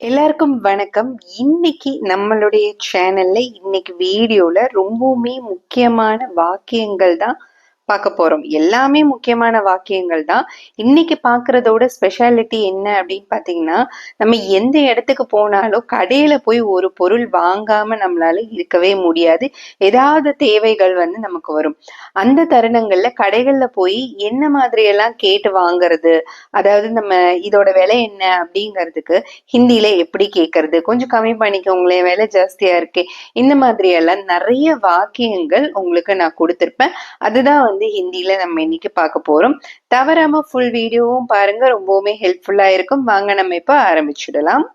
எல்லாருக்கும் வணக்கம். இன்னைக்கு நம்மளுடைய சேனல்ல இன்னைக்கு வீடியோல ரொம்பவுமே முக்கியமான வாக்கியங்கள் தான் பார்க்க போறோம். எல்லாமே முக்கியமான வாக்கியங்கள் தான். இன்னைக்கு பார்க்கறதோட ஸ்பெஷாலிட்டி என்ன அப்படின்னு பாத்தீங்கன்னா, நம்ம எந்த இடத்துக்கு போனாலும் கடையில போய் ஒரு பொருள் வாங்காம நம்மளால இருக்கவே முடியாது. ஏதாவது தேவைகள் நமக்கு வரும். அந்த தருணங்கள்ல கடைகள்ல போய் என்ன மாதிரி எல்லாம் கேட்டு வாங்குறது, அதாவது நம்ம இதோட விலை என்ன அப்படிங்கிறதுக்கு ஹிந்தியில எப்படி கேட்கறது, கொஞ்சம் கம்மி பண்ணிக்கோங்களேன், விலை ஜாஸ்தியா இருக்கே, இந்த மாதிரி எல்லாம் நிறைய வாக்கியங்கள் உங்களுக்கு நான் கொடுத்திருப்பேன். அதுதான் ஹிந்தியில நம்ம இன்னைக்கு பார்க்க போறோம். தவறாம ஃபுல் வீடியோவும் பாருங்க, ரொம்பவுமே ஹெல்ப்ஃபுல்லா இருக்கும். வாங்க நம்ம இப்ப ஆரம்பிச்சுடலாம்.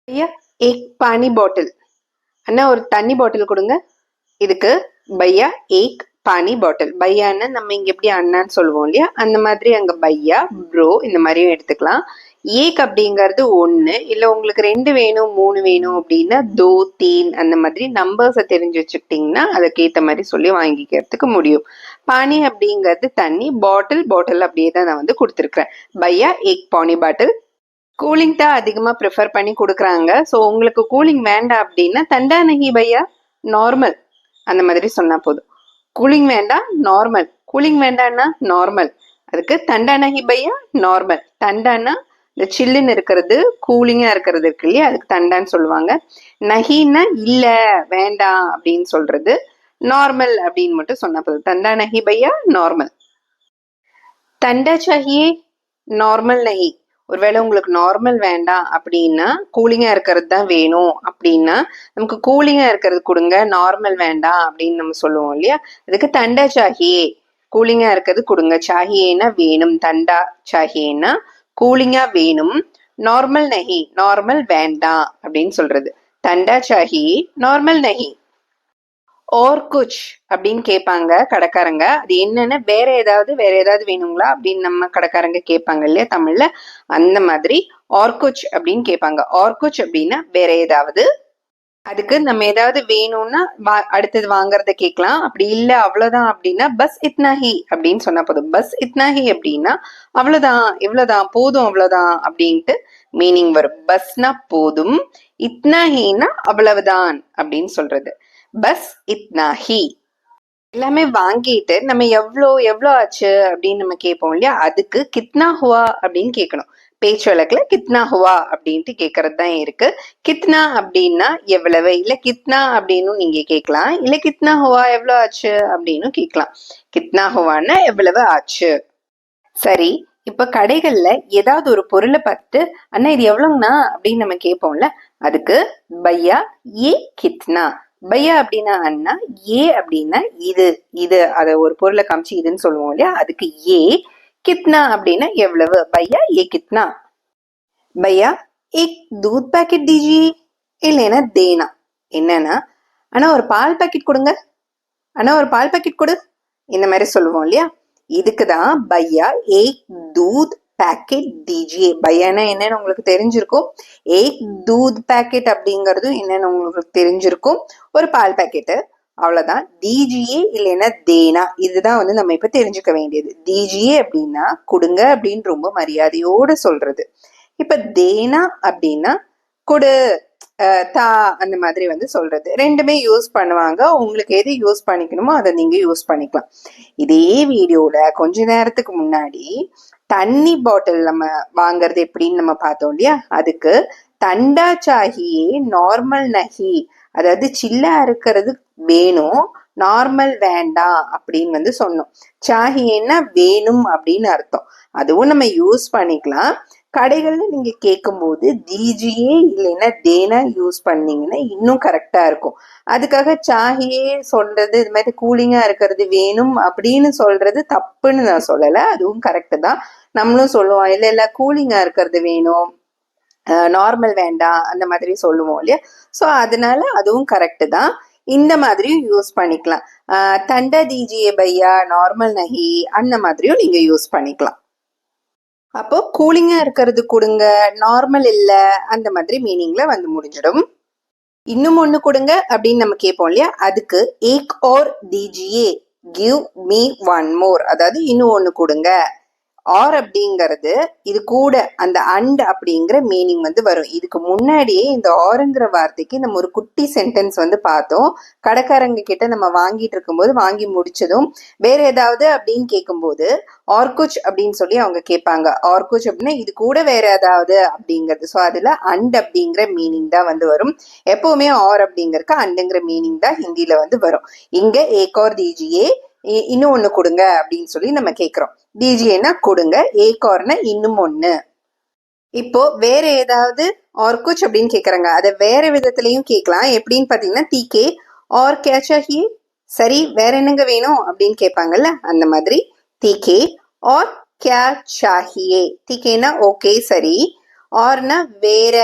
ஐயா, ஏக் பானி பாட்டில். அண்ணா ஒரு தண்ணி பாட்டில் கொடுங்க. இதுக்கு பையா ஏக் பானி பாட்டில். பையான்னு நம்ம இங்க எப்படி அண்ணான்னு சொல்லுவோம் இல்லையா, அந்த மாதிரி அங்க பையா ப்ரோ இந்த மாதிரியும் எடுத்துக்கலாம். ஏக் அப்படிங்கிறது ஒண்ணு, இல்ல உங்களுக்கு 2 வேணும் 3 வேணும் அப்படின்னா தோ தீன் அந்த மாதிரி நம்பர்ஸை தெரிஞ்சு வச்சுக்கிட்டீங்கன்னா அதுக்கேத்த மாதிரி சொல்லி வாங்கிக்கிறதுக்கு முடியும். பானி அப்படிங்கிறது தண்ணி, பாட்டில் பாட்டில் அப்படியே தான் நான் கொடுத்துருக்கிறேன். பையா ஏக் பானி பாட்டில். கூலிங் தான் அதிகமா ப்ரிஃபர் பண்ணி கொடுக்குறாங்க. ஸோ உங்களுக்கு கூலிங் வேண்டாம் அப்படின்னா தண்டா நகி பையா, நார்மல் அந்த மாதிரி சொன்னா போதும். கூலிங் வேண்டாம் நார்மல், கூலிங் வேண்டாம்னா நார்மல். அதுக்கு தண்டா நகி பையா நார்மல். தண்டான்னா இந்த சில்லுன்னு இருக்கிறது, கூலிங்கா இருக்கிறது இருக்கு இல்லையா, அதுக்கு தண்டான்னு சொல்லுவாங்க. நகின்னா இல்ல வேண்டாம் அப்படின்னு சொல்றது. நார்மல் அப்படின்னு மட்டும் சொன்னா போதும். தண்டா நகி பையா நார்மல். தண்டா சாஹியே நார்மல் நகி. ஒருவேளை உங்களுக்கு நார்மல் வேண்டாம் அப்படின்னா, கூலிங்கா இருக்கிறது தான் வேணும் அப்படின்னா நமக்கு கூலிங்கா இருக்கிறது கொடுங்க, நார்மல் வேண்டாம் அப்படின்னு நம்ம சொல்லுவோம் இல்லையா, அதுக்கு தண்டா சாஹியே கூலிங்கா இருக்கிறது கொடுங்க. சாஹியேனா வேணும், தண்டா சாஹியேனா கூலிங்கா வேணும். நார்மல் நஹி, நார்மல் வேண்டாம் அப்படின்னு சொல்றது. தண்டா சாஹியே நார்மல் நஹி. ஓர் குச் அப்படின்னு கேட்பாங்க கடைக்காரங்க. அது என்னன்னா வேற ஏதாவது வேணுங்களா அப்படின்னு நம்ம கடைக்காரங்க கேட்பாங்க இல்லையா தமிழ்ல, அந்த மாதிரி ஆர் குச் அப்படின்னு கேட்பாங்க. ஆர் குச் அப்படின்னா வேற ஏதாவது. அதுக்கு நம்ம ஏதாவது வேணும்னா அடுத்தது வாங்குறத கேட்கலாம். அப்படி இல்ல அவ்வளவுதான் அப்படின்னா பஸ் இத்னாஹி அப்படின்னு சொன்னா போதும். பஸ் இத்னாஹி அப்படின்னா அவ்வளவுதான், இவ்வளவுதான், போதும், அவ்வளவுதான் அப்படின்ட்டு மீனிங் வரும். பஸ்னா போதும், இத்னாஹின்னா அவ்வளவுதான் அப்படின்னு சொல்றது. பஸ் இத்னாஹி. எல்லாமே வாங்கிட்டு நம்ம எவ்வளோ ஆச்சு அப்படின்னு நம்ம கேட்போம் இல்லையா, அதுக்கு கித்னா ஹுவா அப்படின்னு கேட்கணும். பேச்சு வழக்குல கித்னா ஹுவா அப்படின்ட்டு கேட்கறது தான் இருக்கு. கித்னா அப்படின்னா எவ்வளவு, இல்ல கித்னா அப்படின்னு நீங்க கேட்கலாம், இல்ல கித்னா ஹுவா எவ்வளவு ஆச்சு அப்படின்னு கேட்கலாம். கித்னா ஹுவான்னா எவ்வளவு ஆச்சு. சரி, இப்ப கடைகள்ல ஏதாவது ஒரு பொருளை பார்த்து அண்ணா இது எவ்வளவுங்கண்ணா அப்படின்னு நம்ம கேட்போம்ல, அதுக்கு பையா ஏ கித்னா. பையா அப்படின்னா அண்ணா, ஏ அப்படின்னா இது, அத ஒரு பொருளை காமிச்சு இதுன்னு சொல்லுவோம் இல்லையா, அதுக்கு ஏ. கித்னா அப்படின்னா எவ்வளவு. பையா ஏ கித்னா. பையா ஏக் தூத் பாக்கெட் தீஜியே, இல்லைன்னா தேனா. என்னன்னா அண்ணா ஒரு பால் பாக்கெட் கொடுங்க, அண்ணா ஒரு பால் பாக்கெட் கொடு, இந்த மாதிரி சொல்லுவோம் இல்லையா, இதுக்குதான் பையா ஏக் தூத் பேக்கெட் தீஜியே. பையானா என்னன்னு உங்களுக்கு தெரிஞ்சிருக்கும். ஏக் தூத் பேக்கெட் அப்படிங்கிறது என்னன்னு உங்களுக்கு தெரிஞ்சிருக்கும், ஒரு பால் பேக்கெட்டு, அவ்வளவுதான். தீஜியே இல்லைன்னா தேனா, இதுதான் நம்ம இப்ப தெரிஞ்சுக்க வேண்டியது. தீஜியே அப்படின்னா கொடுங்க அப்படின்னு ரொம்ப மரியாதையோட சொல்றது. இப்ப தேனா அப்படின்னா கொடு, தா அந்த மாதிரி சொல்றது. ரெண்டுமே யூஸ் பண்ணுவாங்க. உங்களுக்கு எது யூஸ் பண்ணிக்கணுமோ அதை நீங்க யூஸ் பண்ணிக்கலாம். இதே வீடியோல கொஞ்ச நேரத்துக்கு முன்னாடி தண்ணி பாட்டில் நம்ம வாங்குறது எப்படின்னு நம்ம பார்த்தோம் இல்லையா, அதுக்கு தண்டா சாஹியே நார்மல் நஹி, அதாவது சில்லா இருக்கிறது வேணும், நார்மல் வேண்டாம் அப்படின்னு சொன்னோம். சாஹியேன்னா வேணும் அப்படின்னு அர்த்தம். அதுவும் நம்ம யூஸ் பண்ணிக்கலாம். கடைகள்ல நீங்க கேட்கும் போது தீஜியே இல்லைன்னா தேனா யூஸ் பண்ணீங்கன்னா இன்னும் கரெக்டா இருக்கும். அதுக்காக சாஹியே சொல்றது, இது மாதிரி கூலிங்கா இருக்கிறது வேணும் அப்படின்னு சொல்றது தப்புன்னு நான் சொல்லல, அதுவும் கரெக்ட் தான். நம்மளும் சொல்லுவோம் இல்ல கூலிங்கா இருக்கிறது வேணும், நார்மல் வேண்டாம் அந்த மாதிரி சொல்லுவோம் இல்லையா. ஸோ அதனால அதுவும் கரெக்ட் தான். இந்த மாதிரியும் யூஸ் பண்ணிக்கலாம். தண்டா தீஜியே பையா நார்மல் நஹி அந்த மாதிரியும் நீங்க யூஸ் பண்ணிக்கலாம். அப்போ கூலிங்கா இருக்கிறது கொடுங்க, நார்மல் இல்ல அந்த மாதிரி மீனிங்ல முடிஞ்சிடும். இன்னும் ஒண்ணு கொடுங்க அப்படின்னு நம்ம கேட்போம் இல்லையா, அதுக்கு ஏக் और दीजिए, give me one more, அதாவது இன்னும் ஒண்ணு கொடுங்க. ஆர் அப்படிங்கிறது இது கூட அந்த அண்ட் அப்படிங்கிற மீனிங் வந்து வரும். இதுக்கு முன்னாடியே இந்த ஆருங்கிற வார்த்தைக்கு நம்ம ஒரு குட்டி சென்டென்ஸ் வந்து பார்த்தோம். கடைக்காரங்க கிட்ட நம்ம வாங்கிட்டு இருக்கும்போது வாங்கி முடிச்சதும் வேற ஏதாவது அப்படின்னு கேட்கும்போது ஆர்குச் அப்படின்னு சொல்லி அவங்க கேட்பாங்க. ஆர்குச் அப்படின்னா இது கூட வேற ஏதாவது அப்படிங்கிறது. ஸோ அதுல அண்ட் அப்படிங்கிற மீனிங் தான் வந்து வரும். எப்பவுமே ஆர் அப்படிங்கறதுக்கு அண்டுங்கிற மீனிங் தான் ஹிந்தியில வந்து வரும். இங்க ஏகார் தீஜியே, இன்னும் ஒண்ணு கொடுங்க அப்படின்னு சொல்லி நம்ம கேட்கிறோம். தீஜியேனா கொடுங்க, ஏகார்னா இன்னும் ஒண்ணு. இப்போ வேற ஏதாவது ஆர்குச் அப்படின்னு கேக்குறாங்க. அதை வேற விதத்திலையும் கேட்கலாம். எப்படின்னு பாத்தீங்கன்னா தீகே ஆர் கே சாஹியே, சரி வேற என்னங்க வேணும் அப்படின்னு கேட்பாங்கல்ல, அந்த மாதிரி தீகே ஆர் கே சாஹியே. தீகேனா ஓகே சரி, ஆர்னா வேற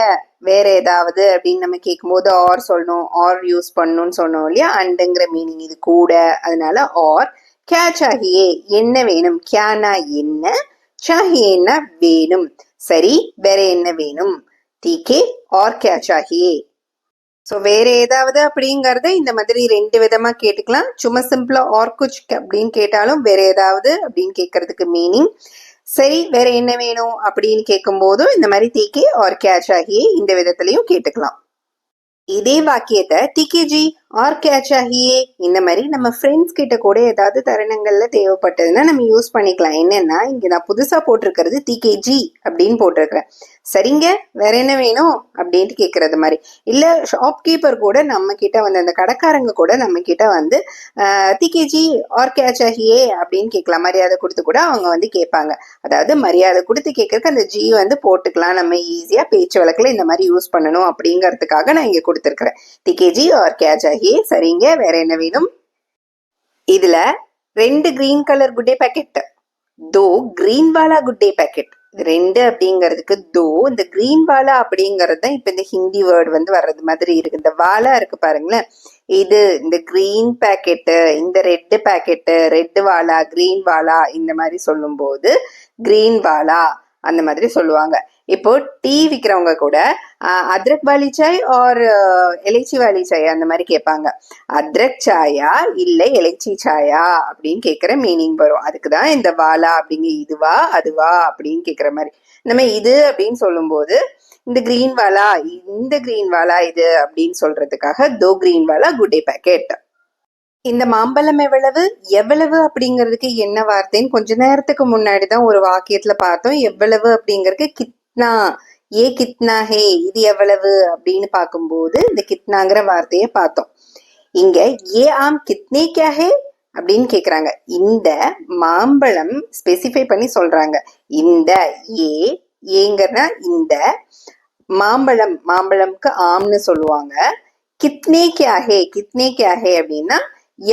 வேற ஏதாவது அப்படின்னு நம்ம கேட்கும்போது ஆர் சொல்லணும், ஆர் யூஸ் பண்ணணும்னு சொன்னோம் இல்லையா, அண்டுங்கிற மீனிங் இது கூட, அதனால ஆர். கே சாஹியே என்ன வேணும், கியானா என்ன, சாஹியேனா வேணும், சரி வேற என்ன வேணும், தீகே ஆர் கே சாஹியே. ஸோ வேற ஏதாவது அப்படிங்கறத இந்த மாதிரி ரெண்டு விதமா கேட்டுக்கலாம். சும்மா சிம்பிளா ஆர்குச் அப்படின்னு கேட்டாலும் வேற ஏதாவது அப்படின்னு கேட்கறதுக்கு மீனிங். சரி வேற என்ன வேணும் அப்படின்னு கேட்கும் போதும் இந்த மாதிரி தீக்கே ஆர் கே சாஹியே இந்த விதத்திலையும் கேட்டுக்கலாம். இதே வாக்கியத்தை டிகேஜி ஆர் கே சாஹியே இந்த மாதிரி நம்ம ஃப்ரெண்ட்ஸ் கிட்ட கூட ஏதாவது தருணங்கள்ல தேவைப்பட்டதுன்னா நம்ம யூஸ் பண்ணிக்கலாம். என்னன்னா இங்க நான் புதுசா போட்டிருக்கிறது டிகேஜி அப்படின்னு போட்டிருக்கிறேன். சரிங்க வேற என்ன வேணும் அப்படின்ட்டு கேட்கறது மாதிரி. இல்ல ஷாப்கீப்பர் கூட நம்ம கிட்ட வந்து அந்த கடைக்காரங்க கூட நம்ம கிட்ட வந்து டிகேஜி ஆர் கே சாஹியே அப்படின்னு கேட்கலாம். மரியாதை கொடுத்து கூட அவங்க வந்து கேட்பாங்க. அதாவது மரியாதை கொடுத்து கேட்கறதுக்கு அந்த ஜி வந்து போட்டுக்கலாம். நம்ம ஈஸியா பேச்சு வழக்குல இந்த மாதிரி யூஸ் பண்ணணும் அப்படிங்கறதுக்காக நான் இங்க கொடுத்துருக்கிறேன். டிகேஜி ஆர் கே சாஹியே, சரிங்க வேற என்ன வேணும். இதுல 2 கிரீன் கலர் குட்டே பேக்கெட், தோ கிரீன் வாலா குட்டே பேக்கெட். 2 அப்படிங்கிறதுக்கு தோ, இந்த கிரீன் வாலா அப்படிங்கிறது தான் இப்ப இந்த ஹிந்தி வேர்டு வந்து வர்றது மாதிரி இருக்கு. இந்த வாலா இருக்கு பாருங்களேன், இது இந்த கிரீன் பேக்கெட்டு, இந்த ரெட் பேக்கெட்டு, ரெட் வாலா கிரீன் வாலா இந்த மாதிரி சொல்லும் போது கிரீன் வாலா அந்த மாதிரி சொல்லுவாங்க. இப்போ டீ விற்கிறவங்க கூட அத்ரக் வாலி சாய் ஆர் இலைச்சி வாலி சாய் அந்த மாதிரி கேட்பாங்க. அத்ரக் சாயா இல்ல இலைச்சி சாயா அப்படின்னு கேட்கிற மீனிங் வரும். அதுக்குதான் இந்த வாலா அப்படிங்க, இதுவா அதுவா அப்படின்னு கேட்கிற மாதிரி. நம்ம இது அப்படின்னு சொல்லும் போது இந்த கிரீன் வாலா, இந்த கிரீன் வாலா இது அப்படின்னு சொல்றதுக்காக தோ கிரீன் வாலா குட்டே பேக்கெட். இந்த மாம்பழம் எவ்வளவு, எவ்வளவு அப்படிங்கிறதுக்கு என்ன வார்த்தைன்னு கொஞ்ச நேரத்துக்கு முன்னாடிதான் ஒரு வாக்கியத்துல பார்த்தோம். எவ்வளவு அப்படிங்கிறதுக்கு கித்னா, ஏ கித்னா ஹே, இது எவ்வளவு அப்படின்னு பார்க்கும்போது இந்த கித்னாங்கிற வார்த்தைய பார்த்தோம். இங்க ஏ ஆம் கித்னே கியா ஹே அப்படின்னு கேக்குறாங்க. இந்த மாம்பழம் ஸ்பெசிஃபை பண்ணி சொல்றாங்க. இந்த ஏங்கிறனா இந்த மாம்பழம், மாம்பழம்க்கு ஆம்னு சொல்லுவாங்க. கித்னே கியா ஹே, கித்னே கியா ஹே அப்படின்னா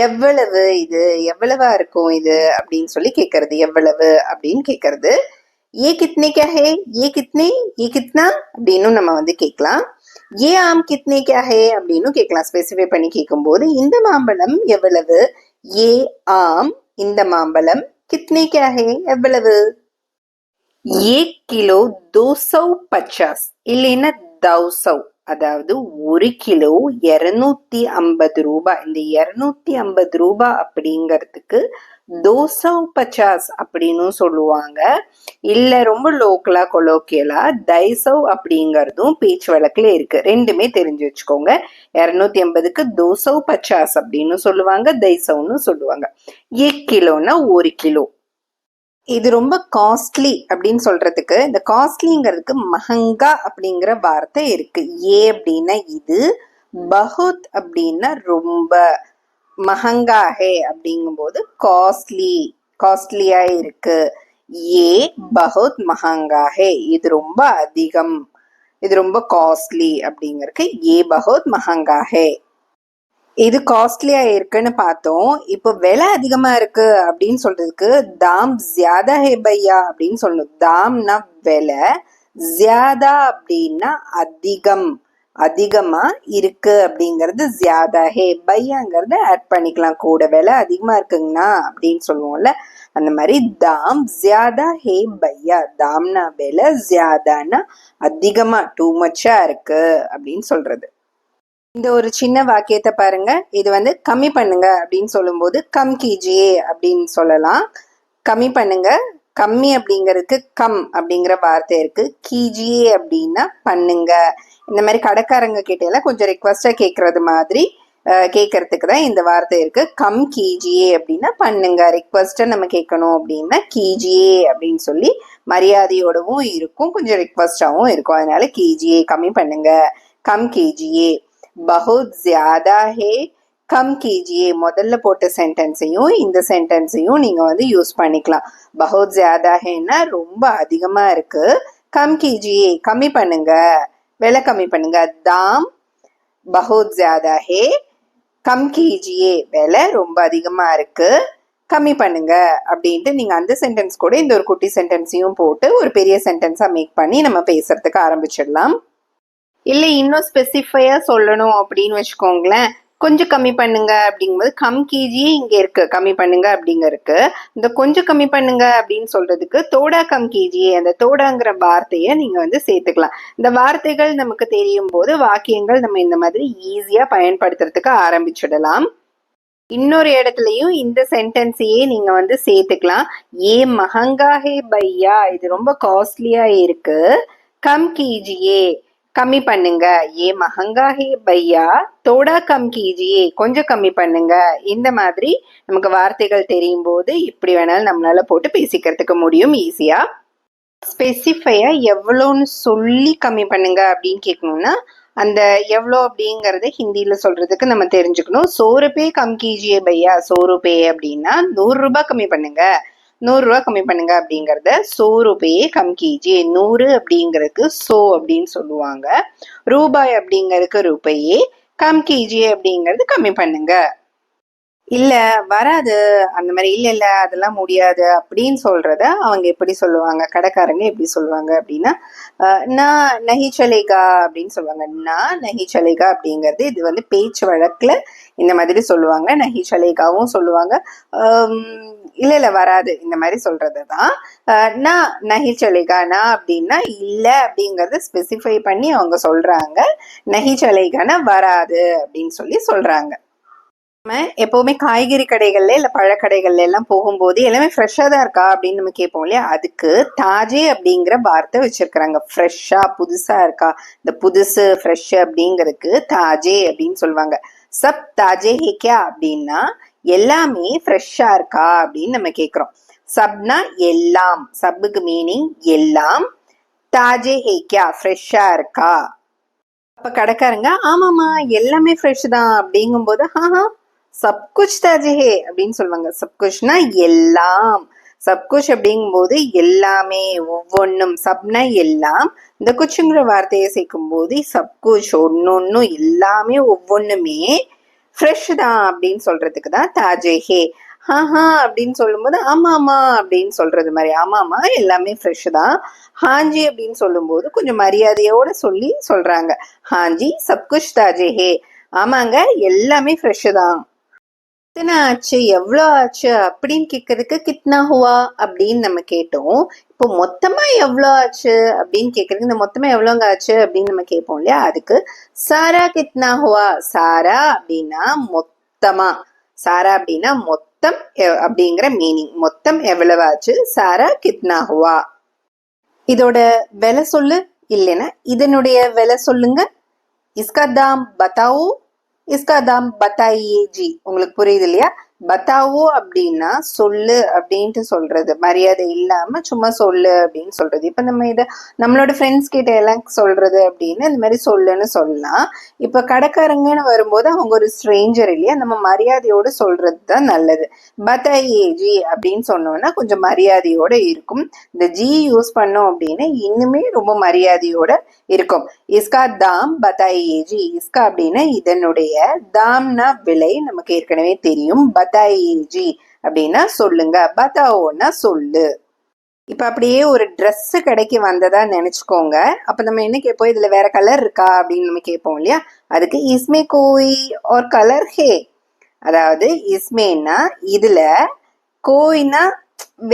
எவ்வளவு, இது எவ்வளவா இருக்கும் இது அப்படின்னு சொல்லி கேட்கறது, எவ்வளவு அப்படின்னு கேட்கறது. ஏ கித்னே கியா ஹே, ஏ கித்னே, ஏ கித்னா அப்படின்னு நம்ம வந்து கேட்கலாம். ஏ ஆம் கித்னே கியா ஹே அப்படின்னு கேட்கலாம். ஸ்பெசிஃபை பண்ணி கேட்கும் போது இந்த மாம்பழம் எவ்வளவு, ஏ ஆம் இந்த மாம்பழம், கித்னே கியா ஹே எவ்வளவு. 1 கிலோ 250 இல்லைன்னா 200, அதாவது 1 கிலோ 250 ரூபாய். இந்த 250 ரூபாய் அப்படிங்கிறதுக்கு 250 அப்படின்னு சொல்லுவாங்க. இல்ல ரொம்ப லோக்கலா கொலோக்கியலா 250 அப்படிங்கறதும் பேச்சு வழக்குல இருக்கு. ரெண்டுமே தெரிஞ்சு வச்சுக்கோங்க. 250க்கு 250 அப்படின்னு சொல்லுவாங்க, 250ன்னு சொல்லுவாங்க. 1 கிலோன்னா 1 கிலோ. இது ரொம்ப காஸ்ட்லி அப்படின்னு சொல்றதுக்கு இந்த காஸ்ட்லிங்கிறதுக்கு மஹங்கா அப்படிங்கிற வார்த்தை இருக்கு. ஏ அப்படின்னா இது, பஹுத் அப்படின்னா ரொம்ப, மஹங்கா ஹே அப்படிங்கும் போது காஸ்ட்லி, காஸ்ட்லியா இருக்கு. ஏ பஹுத் மஹங்கா ஹே, இது ரொம்ப அதிகம், இது ரொம்ப காஸ்ட்லி அப்படிங்கறதுக்கு ஏ பஹுத் மஹங்கா ஹே. இது காஸ்ட்லியா இருக்குன்னு பார்த்தோம். இப்போ விலை அதிகமா இருக்கு அப்படின்னு சொல்றதுக்கு தாம் ஜியாதா ஹே பையா அப்படின்னு சொல்லணும். தாம்னா விலை, ஜியாதா அப்படின்னா அதிகம், அதிகமா இருக்கு அப்படிங்கறது ஜியாதா ஹே. பையாங்கிறத ஆட் பண்ணிக்கலாம் கூட. விலை அதிகமா இருக்குங்கண்ணா அப்படின்னு சொல்லுவோம்ல, அந்த மாதிரி தாம் ஜியாதா ஹே பையா. தாம்னா விலை, ஜியாதானா அதிகமா, டூ மச்சா இருக்கு அப்படின்னு சொல்றது. இந்த ஒரு சின்ன வாக்கியத்தை பாருங்க. இது வந்து கம்மி பண்ணுங்க அப்படின்னு சொல்லும் போது கம் கீஜியே அப்படின்னு சொல்லலாம். கம்மி பண்ணுங்க, கம்மி அப்படிங்கிறதுக்கு கம் அப்படிங்கிற வார்த்தை இருக்கு. கீஜியே அப்படின்னா பண்ணுங்க. இந்த மாதிரி கடைக்காரங்க கிட்ட எல்லாம் கொஞ்சம் ரிக்வஸ்டா கேட்கறது மாதிரி கேட்கறதுக்கு தான் இந்த வார்த்தை இருக்கு. கம் கீஜியே அப்படின்னா பண்ணுங்க. ரிக்வஸ்டா நம்ம கேட்கணும் அப்படின்னா கீஜியே அப்படின்னு சொல்லி மரியாதையோடவும் இருக்கும், கொஞ்சம் ரிக்வஸ்டாவும் இருக்கும். அதனால கீஜியே கம்மி பண்ணுங்க, கம் கீஜியே. பஹுத் ஜியாதா ஹே கம் கீஜியே முதல்ல போட்ட சென்டென்ஸையும் இந்த சென்டென்ஸையும் நீங்க வந்து யூஸ் பண்ணிக்கலாம். பஹுத் ஜியாதா ஹேன்னா ரொம்ப அதிகமா இருக்கு, கம் கீஜியே கம்மி பண்ணுங்க, விலை கம்மி பண்ணுங்க. தாம் பஹுத் ஜியாதா ஹே கம் கீஜியே விலை ரொம்ப அதிகமா இருக்கு, கம்மி பண்ணுங்க அப்படின்ட்டு நீங்க அந்த சென்டென்ஸ் கூட இந்த ஒரு குட்டி சென்டென்ஸையும் போட்டு ஒரு பெரிய சென்டென்ஸா மேக் பண்ணி நம்ம பேசுறதுக்கு ஆரம்பிச்சிடலாம். இல்லை இன்னும் ஸ்பெசிஃபையா சொல்லணும் அப்படின்னு வச்சுக்கோங்களேன், கொஞ்சம் கம்மி பண்ணுங்க அப்படிங்கும்போது கம் கீஜியே இங்க இருக்கு, கம்மி பண்ணுங்க அப்படிங்க இருக்கு. இந்த கொஞ்சம் கம்மி பண்ணுங்க அப்படின்னு சொல்றதுக்கு தோடா கம் கீஜியே, அந்த தோடாங்கிற வார்த்தையை நீங்க வந்து சேர்த்துக்கலாம். இந்த வார்த்தைகள் நமக்கு தெரியும் போது வாக்கியங்கள் நம்ம இந்த மாதிரி ஈஸியா பயன்படுத்துறதுக்கு ஆரம்பிச்சிடலாம். இன்னொரு இடத்துலயும் இந்த சென்டென்ஸையே நீங்க வந்து சேர்த்துக்கலாம். ஏ மஹங்கா ஹே பையா, இது ரொம்ப காஸ்ட்லியா இருக்கு, கம் கீஜியே கம்மி பண்ணுங்க. ஏ மஹங்கா ஹே பையா தோடா கம் கீஜியே கொஞ்சம் கம்மி பண்ணுங்க. இந்த மாதிரி நமக்கு வார்த்தைகள் தெரியும் போது இப்படி வேணாலும் நம்மளால போட்டு பேசிக்கிறதுக்கு முடியும் ஈஸியா. ஸ்பெசிஃபையா எவ்வளோன்னு சொல்லி கம்மி பண்ணுங்க அப்படின்னு கேட்கணும்னா அந்த எவ்வளோ அப்படிங்கறத ஹிந்தியில சொல்றதுக்கு நம்ம தெரிஞ்சுக்கணும். 100 ரூபாய் கம் கீஜியே பையா, 100 ரூபாய் அப்படின்னா 100 ரூபாய் கம்மி பண்ணுங்க, 100 ரூபாய் கம்மி பண்ணுங்க அப்படிங்கறத 100 ரூபாயே கம் கீஜியே. 100 அப்படிங்கிறதுக்கு 100 அப்படின்னு சொல்லுவாங்க, ரூபாய் அப்படிங்கிறதுக்கு ரூபாயே, கம் கீஜியே அப்படிங்கிறது கம்மி பண்ணுங்க. இல்ல வராது அந்த மாதிரி, இல்ல அதெல்லாம் முடியாது அப்படின்னு சொல்றத அவங்க எப்படி சொல்லுவாங்க, கடைக்காரங்க எப்படி சொல்லுவாங்க அப்படின்னா நான் நஹி சலேகா அப்படின்னு சொல்லுவாங்க. நான் நஹி சலேகா அப்படிங்கிறது இது வந்து பேச்சு வழக்குல இந்த மாதிரி சொல்லுவாங்க. நஹி சலேகாவும் சொல்லுவாங்க, இல்ல வராது இந்த மாதிரி சொல்றதுதான் நான் நஹி சலேகா. நான் அப்படின்னா இல்ல அப்படிங்கறத ஸ்பெசிஃபை பண்ணி அவங்க சொல்றாங்க. நஹி சலேகானா வராது அப்படின்னு சொல்லி சொல்றாங்க. நம்ம எப்பவுமே காய்கறி கடைகள்ல இல்ல பழக்கடைகள்ல எல்லாம் போகும்போது எல்லாமே ஃப்ரெஷ்ஷா தான் இருக்கா அப்படின்னு நம்ம கேட்போம் இல்லையா, அதுக்கு தாஜே அப்படிங்கிற வார்த்தை வச்சிருக்கிறாங்க. ஃப்ரெஷ்ஷா புதுசா இருக்கா, இந்த புதுசு ஃப்ரெஷ் அப்படிங்கிறதுக்கு தாஜே அப்படின்னு சொல்லுவாங்க. சப் தாஜே ஹே கியா அப்படின்னா எல்லாமே ஃப்ரெஷ்ஷா இருக்கா அப்படின்னு நம்ம கேட்கிறோம். சப்னா எல்லாம், சப்புக்கு மீனிங் எல்லாம், தாஜே ஹே கியா ஃப்ரெஷ்ஷா இருக்கா. அப்ப கடைக்காரங்க ஆமாமா எல்லாமே ஃப்ரெஷ் தான் அப்படிங்கும் போது சப்குச் தாஜே ஹே அப்படின்னு சொல்லுவாங்க. சப்குச்னா எல்லாம், சப்குச் அப்படிங்கும் போது எல்லாமே ஒவ்வொன்னும், சப்னா எல்லாம், இந்த குச்சுங்கிற வார்த்தையை சேர்க்கும் போது சப்குச் ஒன்னொன்னும் எல்லாமே ஒவ்வொன்னுமே ஃப்ரெஷ் தான் அப்படின்னு சொல்றதுக்கு தான் தாஜே ஹே. அப்படின்னு சொல்லும்போது ஆமாமா அப்படின்னு சொல்றது மாதிரி, ஆமாமா எல்லாமே ஃப்ரெஷ் தான். ஹாஞ்சி அப்படின்னு சொல்லும் போது கொஞ்சம் மரியாதையோட சொல்லி சொல்றாங்க, ஹாஞ்சி சப்குச் தாஜே ஹே, ஆமாங்க எல்லாமே ஃப்ரெஷ் தான். எத்தனை ஆச்சு எவ்வளோ ஆச்சு அப்படின்னு கேட்கறதுக்கு கித்னா ஹுவா அப்படின்னு நம்ம கேட்டோம். இப்போ மொத்தமா எவ்வளோ ஆச்சு அப்படின்னு கேட்கறதுக்கு இந்த மொத்தமா எவ்வளோங்க ஆச்சு அப்படின்னு நம்ம கேட்போம் இல்லையா, அதுக்கு சாரா கித்னா ஹுவா. சாரா அப்படின்னா மொத்தமா, சாரா அப்படின்னா மொத்தம் அப்படிங்கிற மீனிங், மொத்தம் எவ்வளவு ஆச்சு, சாரா கித்னா ஹுவா. இதோட விலை சொல்லு இல்லைன்னா இதனுடைய விலை சொல்லுங்க. இஸ்கா தாம் பத்தாவோ, இஸ்கா தாம் பத்தாயியே ஜி. உங்களுக்கு புரியுது இல்லையா? பத்தாவோ அப்படின்னா சொல்லு அப்படின்ட்டு சொல்றது, மரியாதை இல்லாம சும்மா சொல்லு அப்படின்னு சொல்றது. இப்ப நம்ம இதை நம்மளோட ஃப்ரெண்ட்ஸ் கிட்ட எல்லாம் சொல்றது அப்படின்னு இந்த மாதிரி சொல்லுன்னு சொல்லலாம். இப்ப கடைக்காரங்கன்னு வரும்போது அவங்க ஒரு ஸ்ட்ரேஞ்சர் இல்லையா, நம்ம மரியாதையோட சொல்றது தான் நல்லது. பத்தாயியே ஜி அப்படின்னு சொன்னோம்னா கொஞ்சம் மரியாதையோட இருக்கும். இந்த ஜி யூஸ் பண்ணோம் அப்படின்னு இன்னுமே ரொம்ப மரியாதையோட இருக்கும். இஸ்கா தாம் பத்தாயியே ஜி. இஸ்கா அப்படின்னா இதனுடைய, தாம்னா விலை நமக்கு ஏற்கனவே தெரியும், பத்தாயியே ஜி அப்படின்னா சொல்லுங்க, பத்தாவோன்னா சொல்லு. இப்ப அப்படியே ஒரு ட்ரெஸ் கடைக்கு வந்ததா நினைச்சுக்கோங்க. அப்ப நம்ம என்ன கேட்போம், இதுல வேற கலர் இருக்கா அப்படின்னு நம்ம கேட்போம் இல்லையா, அதுக்கு இஸ்மே கோய் ஒரு கலர் ஹே. அதாவது இஸ்மேனா இதுல, கோய்னா